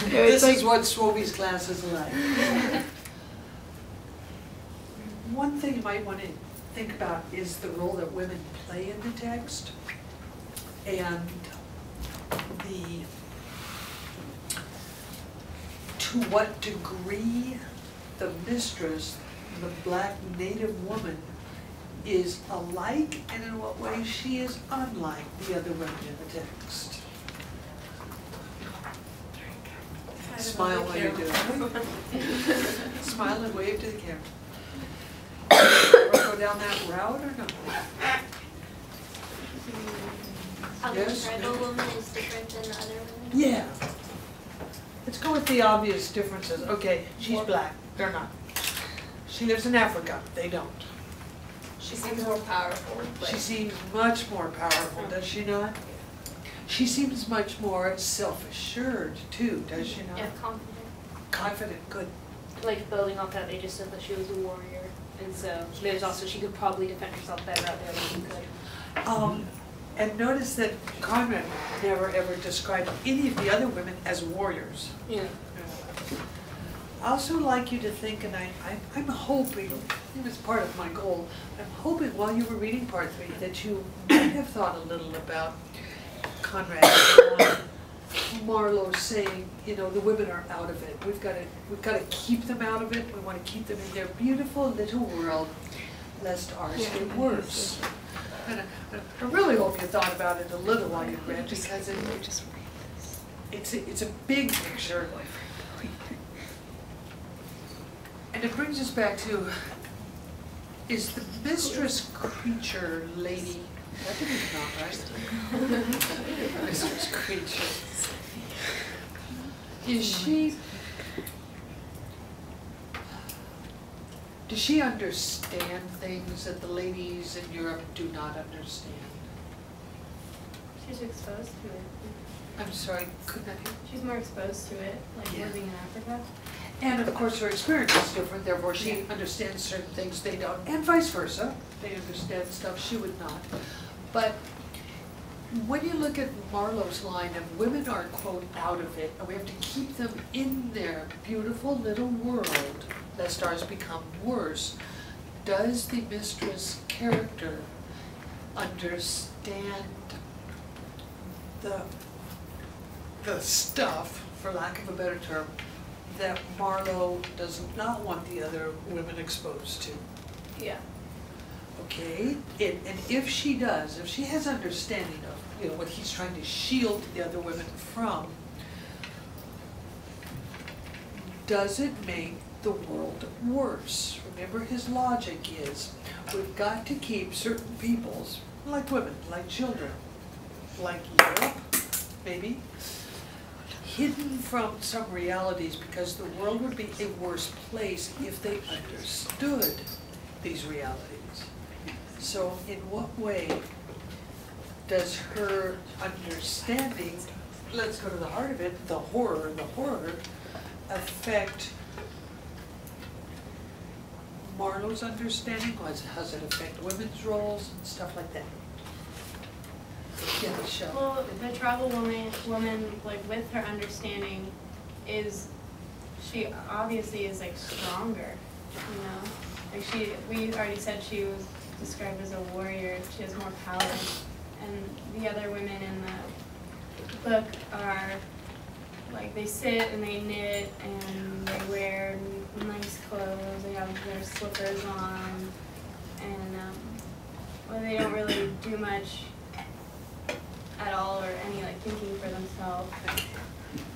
This is what Swovel's class is like. One thing you might want to think about is the role that women play in the text, and to what degree the mistress, the black native woman, is alike, and in what way she is unlike the other women in the text. Smile while you do it. Smile and wave to the camera. Want to go down that route or not? How Yes, the tribal woman is different than the other women? Yeah. Let's go with the obvious differences. Okay, she's black. They're not. She lives in Africa. They don't. She seems more powerful. She seems much more powerful, does she not? She seems much more self-assured, too, does she not? Yeah, confident. Confident, good. Like building off that, they just said that she was a warrior, and so there's also she could probably defend herself better out there than she could. And notice that Conrad never ever described any of the other women as warriors. Yeah. I also like you to think, and I'm hoping, it was part of my goal, I'm hoping while you were reading part 3 that you might have thought a little about Conrad Marlowe saying, you know, the women are out of it. We've got to keep them out of it. We want to keep them in their beautiful little world, lest ours get worse. And I really hope you thought about it a little while you read, because it's a big picture. And it brings us back to, is the mistress creature lady, that didn't come out right? Mistress creature. Does she understand things that the ladies in Europe do not understand? She's exposed to it. I'm sorry, couldn't I hear? She's more exposed to it, like living in Africa. And of course her experience is different, therefore she understands certain things they don't, and vice versa. They understand stuff she would not. But when you look at Marlowe's line of women are, quote, out of it, and we have to keep them in their beautiful little world, lest ours become worse, does the mistress character understand the stuff, for lack of a better term, that Marlowe does not want the other women exposed to? Yeah. Okay, and if she does, if she has understanding of, you know, what he's trying to shield the other women from, does it make the world worse? Remember, his logic is, we've got to keep certain peoples, like women, like children, like Europe, maybe, hidden from some realities, because the world would be a worse place if they understood these realities. So in what way does her understanding, let's go to the heart of it, the horror, affect Marlowe's understanding? How's it affect women's roles and stuff like that? Yeah, Michelle. Well, the tribal woman, like with her understanding, she obviously is like stronger, you know? Like we already said she was described as a warrior, she has more power. And the other women in the book are, like, they sit and they knit and they wear nice clothes, they have their slippers on, and well, they don't really do much at all, or any like thinking for themselves.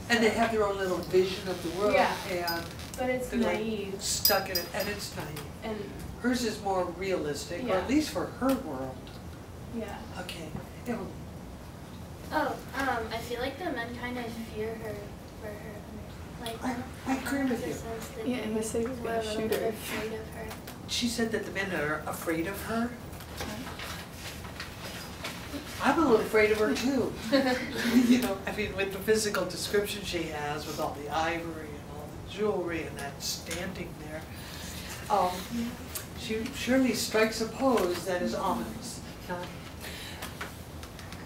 And they have their own little vision of the world, and but it's they're naive. like stuck in it, and it's naive. And hers is more realistic, or at least for her world. Yeah. Okay. Emily. Oh, I feel like the men kind of fear her for her. Like, I agree with you. Yeah, and they say we're a little bit afraid of her. She said that the men are afraid of her. I'm a little afraid of her too. You know, I mean, with the physical description she has, with all the ivory and all the jewelry and that standing there, she surely strikes a pose that is ominous.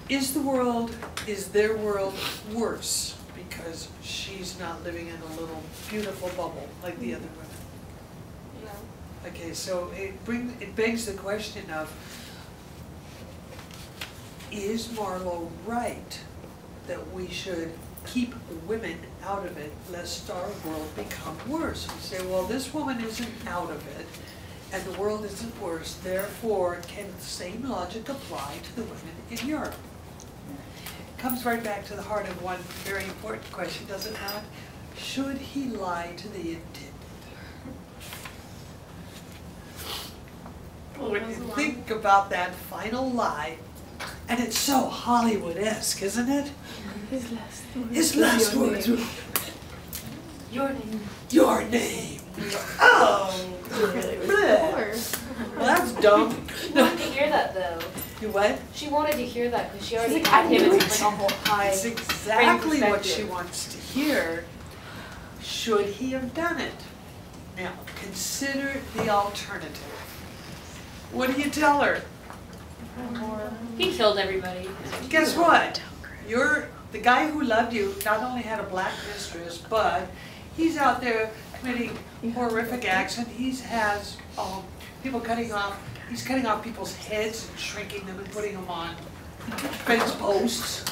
Is their world worse because she's not living in a little beautiful bubble like the other women. No. Okay, so it begs the question of, is Marlowe right that we should keep women out of it lest our world become worse? We say, well, this woman isn't out of it and the world isn't worse, therefore can the same logic apply to the women in Europe? It comes right back to the heart of one very important question, does it not? Should he lie to the intended? When you think about that final lie, and it's so Hollywood-esque, isn't it? His last words were, Your name. your name. Oh, bleh. Well, that's dumb. She wanted to hear that though. You what? She wanted to hear that because she already like, had I him knew as it. like a whole high. It's exactly what she perspective. wants to hear. Should he have done it? Now, consider the alternative. What do you tell her? He killed everybody. Guess what? The guy who loved you not only had a black mistress, but he's out there committing horrific acts, and he has people he's cutting off people's heads and shrinking them and putting them on fence posts.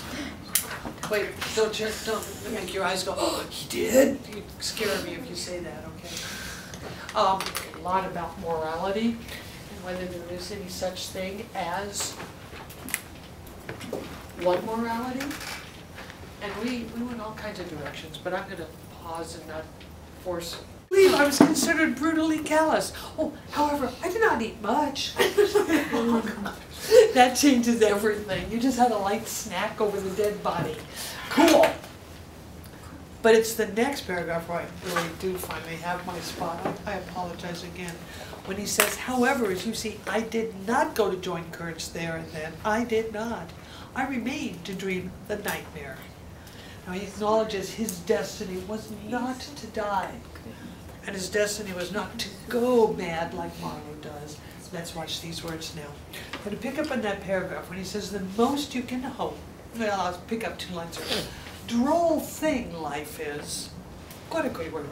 Wait, don't make your eyes go, oh, he did? You scare me if you say that, okay? A lot about morality and whether there is any such thing as one morality. And we went all kinds of directions, but I'm going to pause and not force. I believe I was considered brutally callous. Oh, however, I did not eat much. That changes everything. You just had a light snack over the dead body. Cool. But it's the next paragraph where I really do finally have my spot. I apologize again. When he says, however, as you see, I did not go to join Kurtz there and then. I did not. I remained to dream the nightmare. Now he acknowledges his destiny was not to die. And his destiny was not to go mad like Marlowe does. Let's watch these words now. I'm going to pick up on that paragraph when he says, the most you can hope. Well, I'll pick up 2 lines here. Droll thing life is. Quite a great word.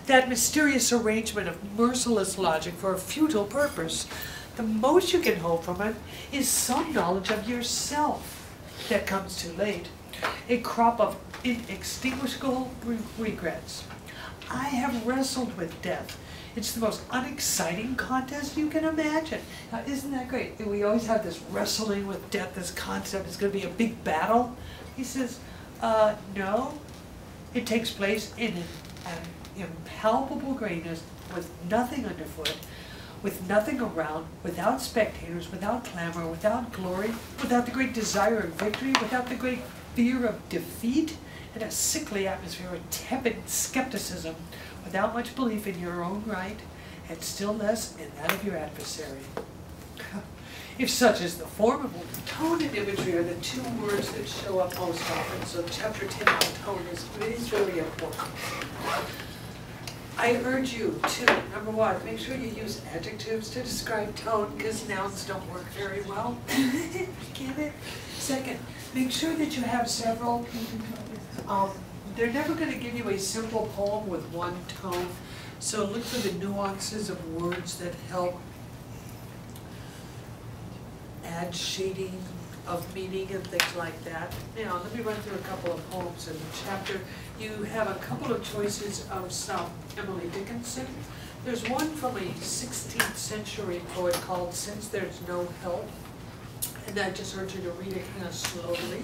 That mysterious arrangement of merciless logic for a futile purpose. The most you can hope from it is some knowledge of yourself that comes too late. A crop of inextinguishable regrets. I have wrestled with death. It's the most unexciting contest you can imagine. Now, isn't that great? We always have this wrestling with death, this concept. It's going to be a big battle. He says, no. It takes place in an impalpable grayness with nothing underfoot, with nothing around, without spectators, without clamor, without glory, without the great desire of victory, without the great fear of defeat, in a sickly atmosphere of tepid skepticism, without much belief in your own right, and still less in that of your adversary. If such is the form of it, tone and imagery are the 2 words that show up most often, so chapter 10 on tone is very important. I urge you to, number 1, make sure you use adjectives to describe tone, because nouns don't work very well. Get it? Second, make sure that you have several. They're never going to give you a simple poem with one tone, so look for the nuances of words that help add shading of meaning and things like that. Now, let me run through a couple of poems in the chapter. You have a couple of choices of some Emily Dickinson. There's one from a 16th century poet called Since There's No Help, and I just urge you to read it kind of slowly.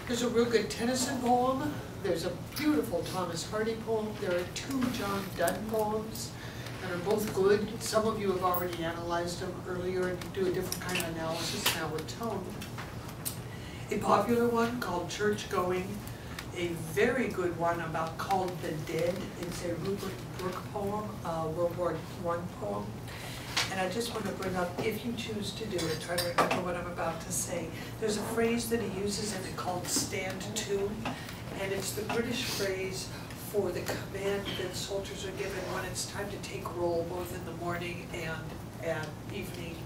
There's a real good Tennyson poem. There's a beautiful Thomas Hardy poem. There are 2 John Donne poems that are both good. Some of you have already analyzed them earlier and do a different kind of analysis now with tone. A popular one called Church Going. A very good one about called The Dead. It's a Rupert Brooke poem, World War I poem. And I just want to bring up, if you choose to do it, try to remember what I'm about to say. There's a phrase that he uses in it called stand to, and it's the British phrase for the command that soldiers are given when it's time to take roll, both in the morning and evening,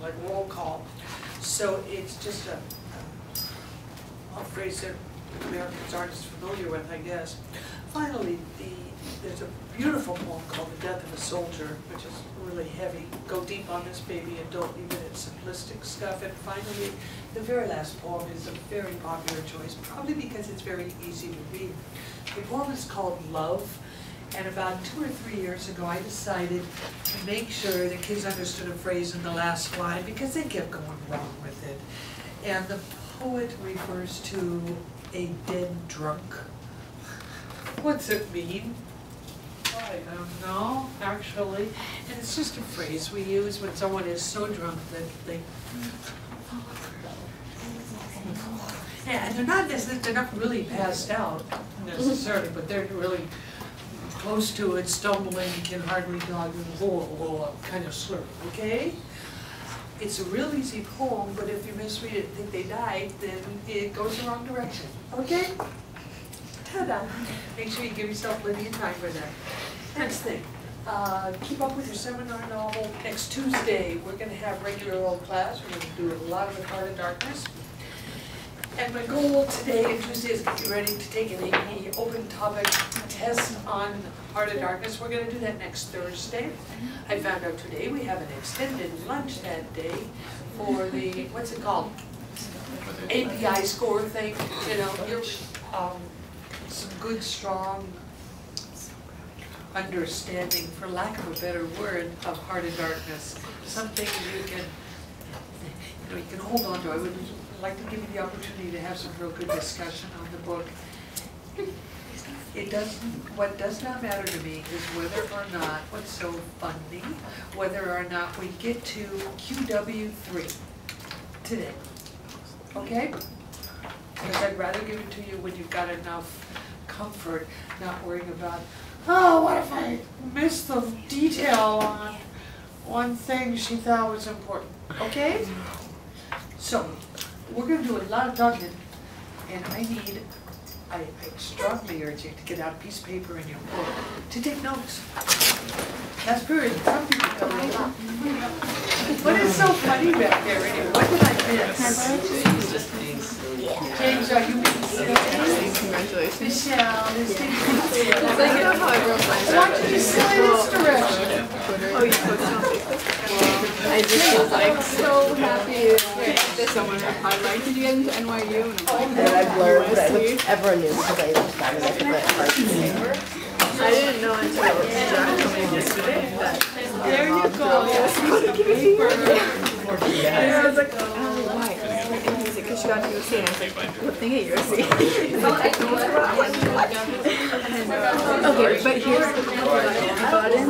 like roll call. So it's just a phrase that Americans aren't as familiar with, I guess. Finally, there's a beautiful poem called The Death of a Soldier, which is really heavy. Go deep on this baby and don't leave it at simplistic stuff. And finally, the very last poem is a very popular choice, probably because it's very easy to read. The poem is called Love, and about 2 or 3 years ago I decided to make sure the kids understood a phrase in the last line because they kept going wrong with it. And the poet refers to a dead drunk. What's it mean? I don't know, actually. And it's just a phrase we use when someone is so drunk that they... Yeah, and they're not really passed out necessarily, but they're really close to it, stumbling, can hardly talk, kind of slur, okay? It's a real easy poem, but if you misread it and think they died, then it goes the wrong direction, okay? Ta-da! Make sure you give yourself plenty of time for that. Next thing, keep up with your seminar novel. Next Tuesday, we're going to have regular old class. We're going to do a lot of the Heart of Darkness. And my goal today and Tuesday is to get you ready to take an AP open topic test on Heart of Darkness. We're going to do that next Thursday. I found out today we have an extended lunch that day for the, what's it called? API score thing, you know, you're, some good, strong understanding, for lack of a better word, of Heart of Darkness. Something you can, you can hold on to. I would like to give you the opportunity to have some real good discussion on the book. What does not matter to me is whether or not, what's so funny, whether or not we get to QW3 today, okay? Because I'd rather give it to you when you've got enough comfort, not worrying about, oh, what if I missed the detail on one thing she thought was important, okay? So, we're going to do a lot of talking, and I strongly urge you to get out a piece of paper in your book to take notes. That's good. Some people don't know that. What is so funny back there anyway? What did I miss? James, are you missing? Congratulations. Michelle, there's James. It's like, you know how everyone finds I out. want you to say this direction. Oh, you posted on Facebook? I just was like so happy that someone highlighted you get into NYU. And I blurred, but everyone knew because I just found it like a hard paper. I didn't know until Jack told me yesterday that There you go. and I was like, oh, why? Because she got to USC, and I was like, what thing at USC? Okay, but here's I got in